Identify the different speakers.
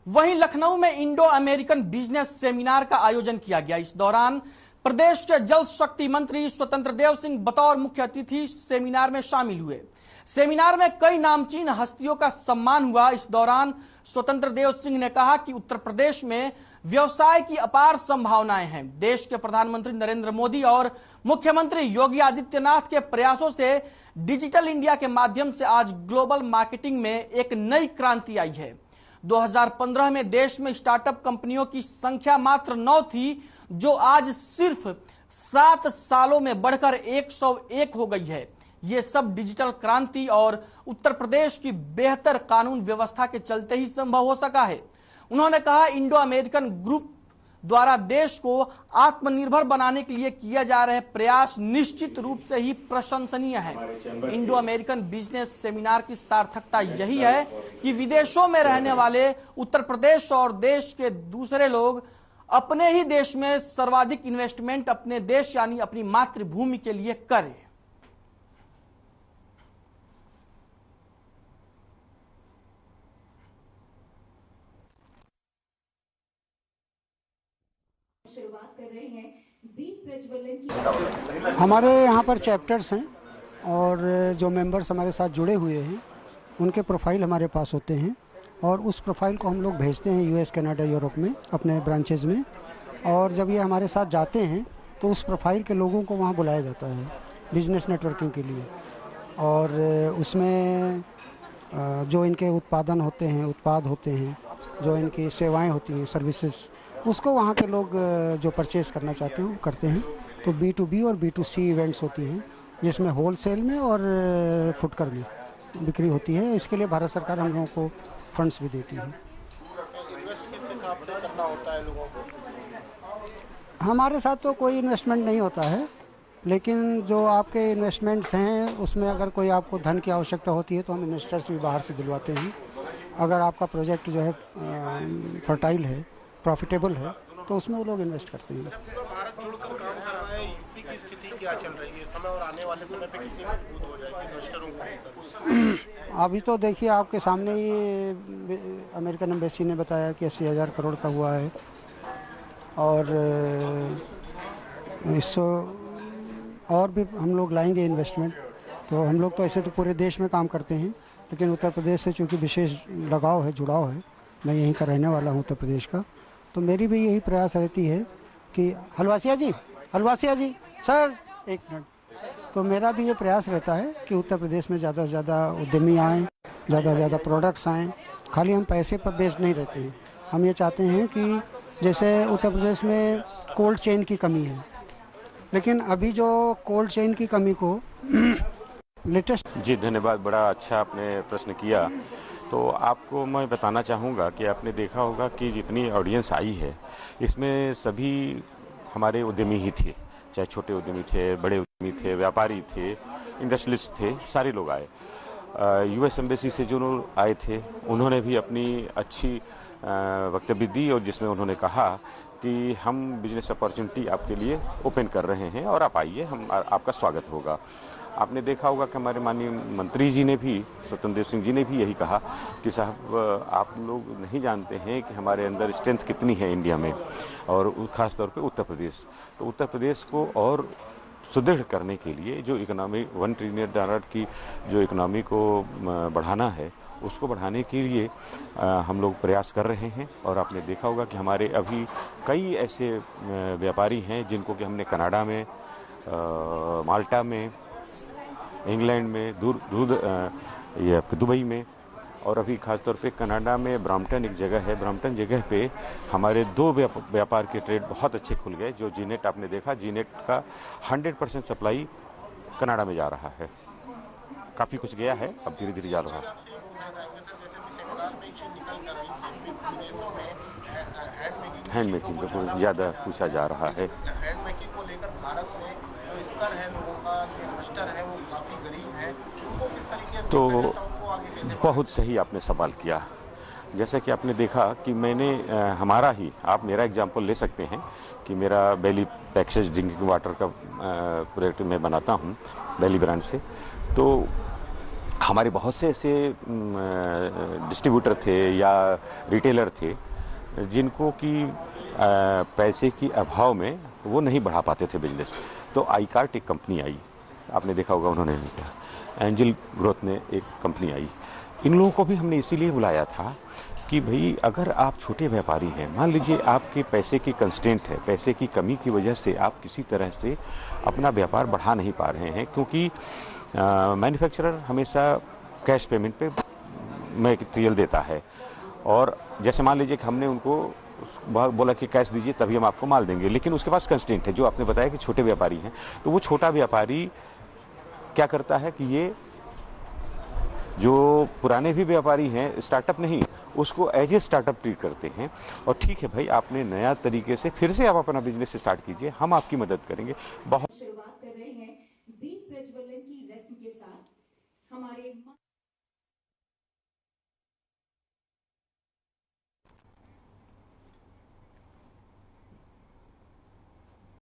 Speaker 1: वहीं लखनऊ में Indo American business seminar का आयोजन किया गया। इस दौरान प्रदेश के जल शक्ति मंत्री स्वतंत्र देव सिंह बतौर मुख्य अतिथि सेमिनार में शामिल हुए। सेमिनार में कई नामचीन हस्तियों का सम्मान हुआ। इस दौरान स्वतंत्र देव सिंह ने कहा कि उत्तर प्रदेश में व्यवसाय की अपार संभावनाएं हैं। देश के प्रधानमंत्री नरेंद्र मोदी और मुख्यमंत्री योगी आदित्यनाथ के प्रयासों से डिजिटल इंडिया के माध्यम से आज ग्लोबल मार्केटिंग में एक नई क्रांति आई है। 2015 में देश में स्टार्टअप कंपनियों की संख्या मात्र 9 थी, जो आज सिर्फ 7 सालों में बढ़कर 101 हो गई है। ये सब डिजिटल क्रांति और उत्तर प्रदेश की बेहतर कानून व्यवस्था के चलते ही संभव हो सका है। उन्होंने कहा, इंडो अमेरिकन ग्रुप द्वारा देश को आत्मनिर्भर बनाने के लिए किया जा रहे प्रयास निश्चित रूप से ही प्रशंसनीय है। इंडो अमेरिकन बिजनेस सेमिनार की सार्थकता यही है कि विदेशों में रहने वाले उत्तर प्रदेश और देश के दूसरे लोग अपने ही देश में सर्वाधिक इन्वेस्टमेंट अपने देश यानी अपनी मातृभूमि के लिए करें।
Speaker 2: शुरुआत कर रहे हैं बीट प्रज्वलन की।
Speaker 3: हमारे यहाँ पर चैप्टर्स हैं और जो मेंबर्स हमारे साथ जुड़े हुए हैं उनके प्रोफाइल हमारे पास होते हैं और उस प्रोफाइल को हम लोग भेजते हैं यूएस, कनाडा, यूरोप में अपने ब्रांचेज में। और जब ये हमारे साथ जाते हैं तो उस प्रोफाइल के लोगों को वहाँ बुलाया जाता है बिजनेस नेटवर्किंग के लिए। और उसमें जो इनके उत्पाद होते हैं, जो इनकी सेवाएँ होती हैं, सर्विसेज, उसको वहाँ के लोग जो परचेज़ करना चाहते हैं वो करते हैं। तो B2B और B2C इवेंट्स होती हैं जिसमें होलसेल में और फुटकर में बिक्री होती है। इसके लिए भारत सरकार हम लोगों को फंड्स भी देती है। हमारे साथ तो कोई इन्वेस्टमेंट नहीं होता है, लेकिन जो आपके इन्वेस्टमेंट्स हैं उसमें अगर कोई आपको धन की आवश्यकता होती है तो हम इन्वेस्टर्स भी बाहर से दिलवाते हैं। अगर आपका प्रोजेक्ट जो है फर्टाइल है, प्रॉफिटेबल है, तो उसमें वो लोग इन्वेस्ट करते हैं।
Speaker 4: भारत जुड़कर काम कर रहा है, यूपी की स्थिति क्या चल रही है समय और आने वाले समय पे कितनी मजबूत हो जाएगी इन्वेस्टरों को?
Speaker 3: अभी तो देखिए आपके सामने ही अमेरिकन एम्बेसी ने बताया कि 80,000 करोड़ का हुआ है और इससे और भी हम लोग लाएंगे इन्वेस्टमेंट। तो हम लोग तो ऐसे तो पूरे देश में काम करते हैं, लेकिन उत्तर प्रदेश से चूँकि विशेष लगाव है, जुड़ाव है, मैं यहीं का रहने वाला हूँ उत्तर प्रदेश का, तो मेरी भी यही प्रयास रहती है कि हलवासिया जी सर एक मिनट, तो मेरा भी ये प्रयास रहता है कि उत्तर प्रदेश में ज़्यादा से ज़्यादा उद्यमी आएँ, ज़्यादा से ज़्यादा प्रोडक्ट्स आएँ। खाली हम पैसे पर बेस्ड नहीं रहते हैं। हम ये चाहते हैं कि जैसे उत्तर प्रदेश में कोल्ड चेन की कमी है, लेकिन अभी जो कोल्ड चेन की कमी को लेटेस्ट।
Speaker 5: जी धन्यवाद, बड़ा अच्छा आपने प्रश्न किया। तो आपको मैं बताना चाहूँगा कि आपने देखा होगा कि जितनी ऑडियंस आई है इसमें सभी हमारे उद्यमी ही थे, चाहे छोटे उद्यमी थे, बड़े उद्यमी थे, व्यापारी थे, इंडस्ट्रियलिस्ट थे, सारे लोग आए। यूएस एम्बेसी से जो लोग आए थे उन्होंने भी अपनी अच्छी वक्तव्य दी और जिसमें उन्होंने कहा कि हम बिजनेस अपॉर्चुनिटी आपके लिए ओपन कर रहे हैं और आप आइए, हम आपका स्वागत होगा। आपने देखा होगा कि हमारे माननीय मंत्री जी ने भी, स्वतंत्र देव सिंह जी ने भी यही कहा कि साहब आप लोग नहीं जानते हैं कि हमारे अंदर स्ट्रेंथ कितनी है इंडिया में, और ख़ास तौर पे उत्तर प्रदेश। तो उत्तर प्रदेश को और सुदृढ़ करने के लिए जो इकोनॉमी $1 ट्रिलियन की जो इकोनॉमी को बढ़ाना है, उसको बढ़ाने के लिए हम लोग प्रयास कर रहे हैं। और आपने देखा होगा कि हमारे अभी कई ऐसे व्यापारी हैं जिनको कि हमने कनाडा में, माल्टा में, इंग्लैंड में, ये दुबई में, और अभी खासतौर पे कनाडा में ब्रैम्पटन एक जगह है, ब्रैम्पटन जगह पे हमारे 2 व्यापार के ट्रेड बहुत अच्छे खुल गए। जो जीनेट आपने देखा, जीनेट का 100% सप्लाई कनाडा में जा रहा है। काफ़ी कुछ गया है, अब धीरे धीरे जा रहा है। हैंड मेकिंग का बहुत ज़्यादा पूछा जा रहा है।
Speaker 4: हैंड मेकिंग को लेकर भारत में जो स्तर है लोगों का, जो इन्वेस्टर है वो काफ़ी गरीब है, उनको किस तरीके से
Speaker 5: तो बहुत सही आपने सवाल किया। जैसा कि आपने देखा कि मैंने हमारा ही, आप मेरा एग्जांपल ले सकते हैं कि मेरा बैली पैकेज ड्रिंकिंग वाटर का प्रोडक्ट मैं बनाता हूँ बैली ब्रांड से। तो हमारे बहुत से ऐसे डिस्ट्रीब्यूटर थे या रिटेलर थे जिनको कि पैसे की अभाव में वो नहीं बढ़ा पाते थे बिजनेस। तो iCart एक कंपनी आई, आपने देखा होगा, उन्होंने एंजल ग्रोथ ने एक कंपनी आई। इन लोगों को भी हमने इसीलिए बुलाया था कि भाई अगर आप छोटे व्यापारी हैं, मान लीजिए आपके पैसे की कंस्टेंट है, पैसे की कमी की वजह से आप किसी तरह से अपना व्यापार बढ़ा नहीं पा रहे हैं, क्योंकि मैन्युफैक्चरर हमेशा कैश पेमेंट पे मटेरियल देता है। और जैसे मान लीजिए कि हमने उनको बोला कि कैश दीजिए तभी हम आपको माल देंगे, लेकिन उसके पास कंस्टेंट है, जो आपने बताया कि छोटे व्यापारी हैं। तो वो छोटा व्यापारी क्या करता है कि ये जो पुराने भी व्यापारी हैं, स्टार्टअप नहीं, उसको एज ए स्टार्टअप ट्रीट करते हैं। और ठीक है भाई, आपने नया तरीके से फिर से आप अपना बिजनेस स्टार्ट कीजिए, हम आपकी मदद करेंगे। बहुत